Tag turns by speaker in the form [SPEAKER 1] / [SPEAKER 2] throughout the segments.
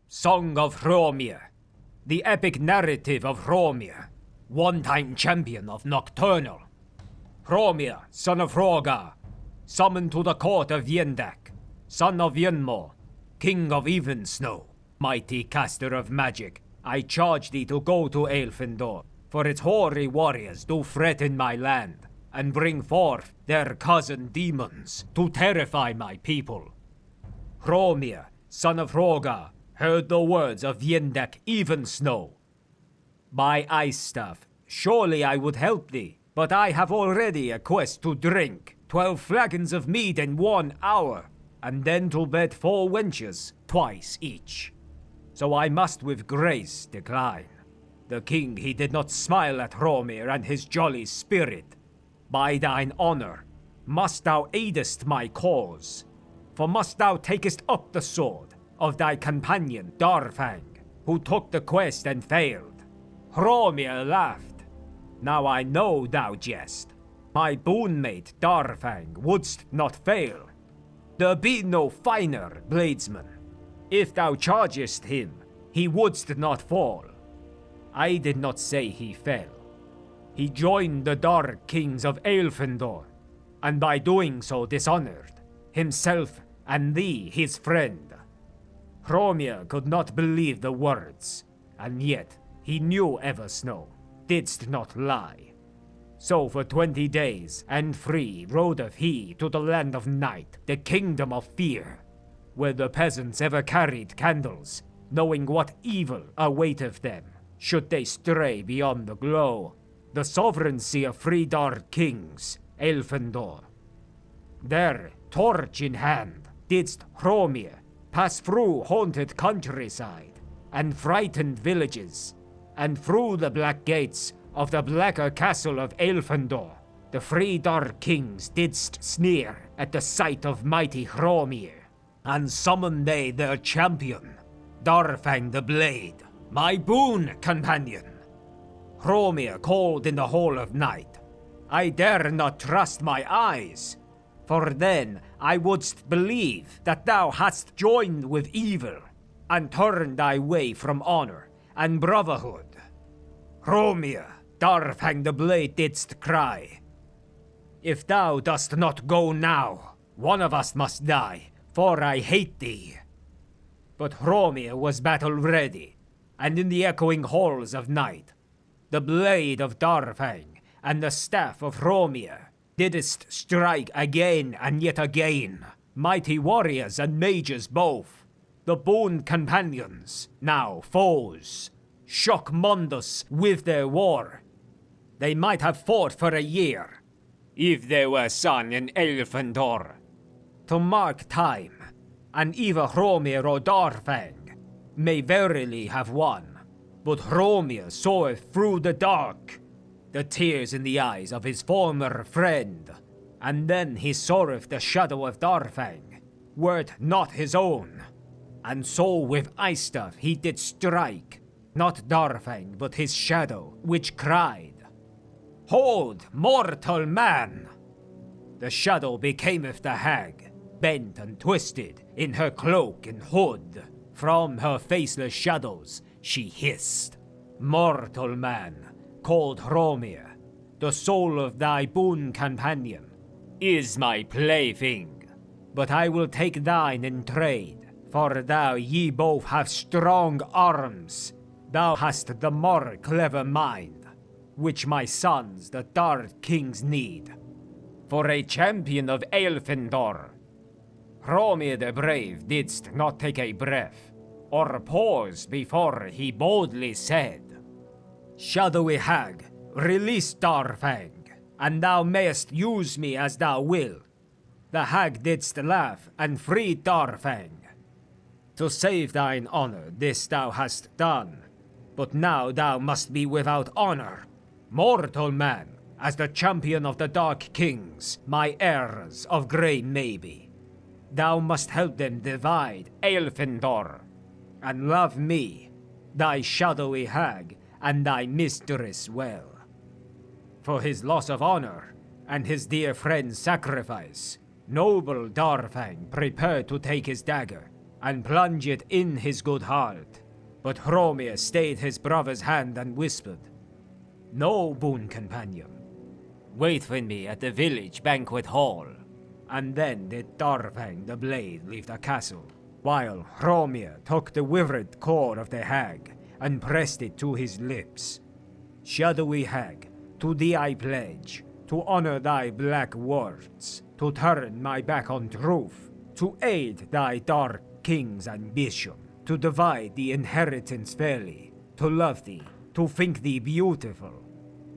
[SPEAKER 1] Song of Hrormir, the epic narrative of Hrormir, one-time champion of Nocturnal. Hrormir, son of Hrogar, summoned to the court of Yendak, son of Yenmo, king of Evensnow, mighty caster of magic. I charge thee to go to Aelfindor, for its hoary warriors do threaten my land, and bring forth their cousin demons to terrify my people. Hrormir, son of Hrogar, heard the words of Yendak Evensnow. By ice staff, surely I would help thee, but I have already a quest to drink 12 flagons of mead in 1 hour, and then to bed 4 wenches, twice each. So I must with grace decline. The king he did not smile at Hrormir and his jolly spirit. By thine honor, must thou aidest my cause, for must thou takest up the sword of thy companion Darfang, who took the quest and failed. Hrormir laughed. Now I know thou jest. My boon-mate Darfang wouldst not fail. There be no finer bladesman. If thou chargest him, he wouldst not fall. I did not say he fell. He joined the Dark Kings of Aelfindor, and by doing so dishonored himself and thee, his friend. Hrormir could not believe the words, and yet he knew Eversnow didst not lie. So for 20 days and 3 rodeth he to the land of night, the kingdom of fear, where the peasants ever carried candles, knowing what evil awaiteth them, should they stray beyond the glow, the sovereignty of 3 Dark Kings, Aelfindor. There, torch in hand, didst Hrormir pass through haunted countryside, and frightened villages, and through the black gates of the blacker castle of Aelfindor. The 3 Dark Kings didst sneer at the sight of mighty Hrormir, and summoned they their champion, Darfang the Blade, my boon companion. Hrormir called in the Hall of Night. I dare not trust my eyes, for then I wouldst believe that thou hadst joined with evil, and turned thy way from honor and brotherhood. Hrormir, Darfang the Blade didst cry. If thou dost not go now, one of us must die, for I hate thee. But Hrormir was battle-ready, and in the echoing halls of night, the blade of Darfang and the staff of Hrormir didst strike again and yet again, mighty warriors and mages both, the boon companions, now foes, shock Mundus with their war. They might have fought for a year, if there were sun in Aelfindor, to mark time, and either Hrormir or Darfang may verily have won, but Hrormir saweth through the dark, the tears in the eyes of his former friend, and then he saweth the shadow of Darfang, were it not his own, and so with ice staff he did strike, not Darfang but his shadow, which cried, "Hold, mortal man!" The shadow becameth the hag, bent and twisted in her cloak and hood. From her faceless shadows she hissed, "Mortal man, called Hrormir, the soul of thy boon companion, is my plaything. But I will take thine in trade, for thou ye both have strong arms. Thou hast the more clever mind, which my sons, the Dark Kings, need. For a champion of Aelfindor, Hrormir the Brave didst not take a breath, or pause before he boldly said, "Shadowy hag, release Darfang, and thou mayest use me as thou will." The hag didst laugh and free Darfang. To save thine honor this thou hast done, but now thou must be without honor. Mortal man, as the champion of the Dark Kings, my heirs of grey maybe, thou must help them divide Aelfindor, and love me, thy shadowy hag, and thy mistress well. For his loss of honor, and his dear friend's sacrifice, noble Darfang prepared to take his dagger, and plunged it in his good heart. But Hrormir stayed his brother's hand and whispered, "No, boon companion. Wait for me at the village banquet hall." And then did Darfang the Blade leave the castle, while Hrormir took the withered core of the hag and pressed it to his lips. "Shadowy hag, to thee I pledge, to honor thy black words, to turn my back on truth, to aid thy dark king's ambition, to divide the inheritance fairly, to love thee, to think thee beautiful."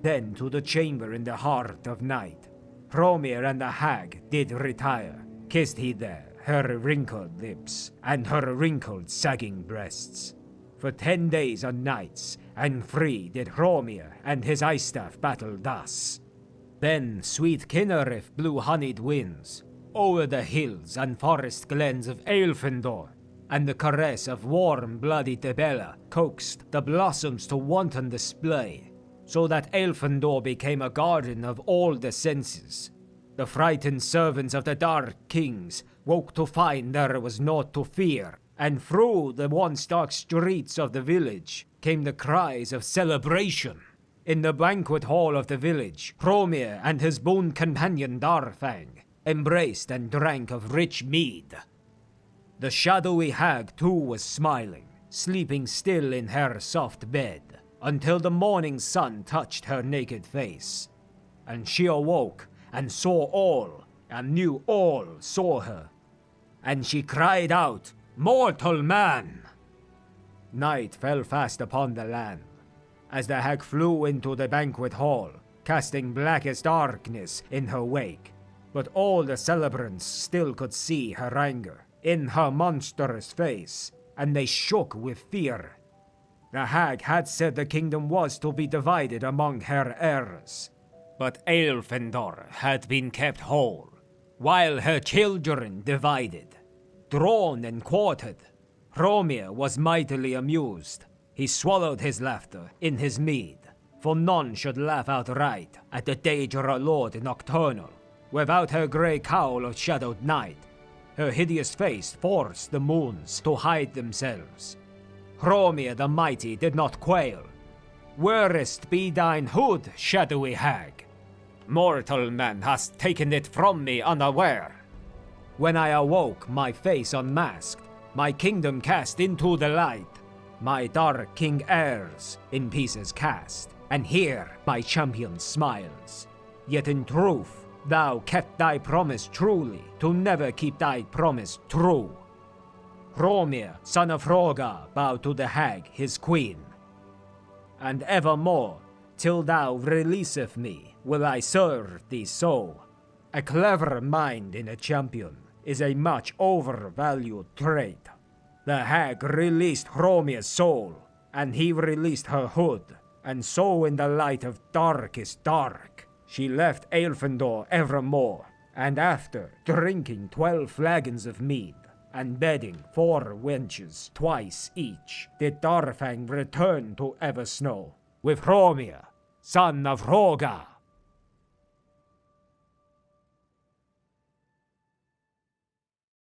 [SPEAKER 1] Then to the chamber in the heart of night, Hrormir and the hag did retire. Kissed he there her wrinkled lips and her wrinkled sagging breasts. For 10 days and nights, and 3 did Hrormir and his ice staff battle thus. Then sweet Kinnereth blew honeyed winds over the hills and forest glens of Aelfindor, and the caress of warm-bloody Debella coaxed the blossoms to wanton display, so that Aelfindor became a garden of all the senses. The frightened servants of the Dark Kings woke to find there was naught to fear, and through the once dark streets of the village came the cries of celebration. In the banquet hall of the village, Hrormir and his boon companion Darfang embraced and drank of rich mead. The shadowy hag too was smiling, sleeping still in her soft bed, until the morning sun touched her naked face. And she awoke and saw all, and knew all saw her. And she cried out, "Mortal man!" Night fell fast upon the land, as the hag flew into the banquet hall, casting blackest darkness in her wake. But all the celebrants still could see her anger in her monstrous face, and they shook with fear. The hag had said the kingdom was to be divided among her heirs, but Aelfindor had been kept whole, while her children divided, drawn and quartered. Hrormir was mightily amused. He swallowed his laughter in his mead, for none should laugh outright at the Daedra Lord Nocturnal. Without her grey cowl of shadowed night, her hideous face forced the moons to hide themselves. Hrormir the mighty did not quail. "Wherest be thine hood, shadowy hag? Mortal man hast taken it from me unaware." When I awoke, my face unmasked, my kingdom cast into the light, my dark king heirs in pieces cast, and here my champion smiles. Yet in truth, thou kept thy promise truly, to never keep thy promise true. Hrormir, son of Hrogar, bowed to the hag, his queen. "And evermore, till thou releaseth me, will I serve thee so. A clever mind in a champion is a much overvalued trait." The hag released Hromir's soul, and he released her hood, and so in the light of darkest dark, she left Aelfindor evermore, and after drinking 12 flagons of mead, and bedding 4 wenches twice each, did Darfang return to Eversnow, with Hrormir, son of Hrogar.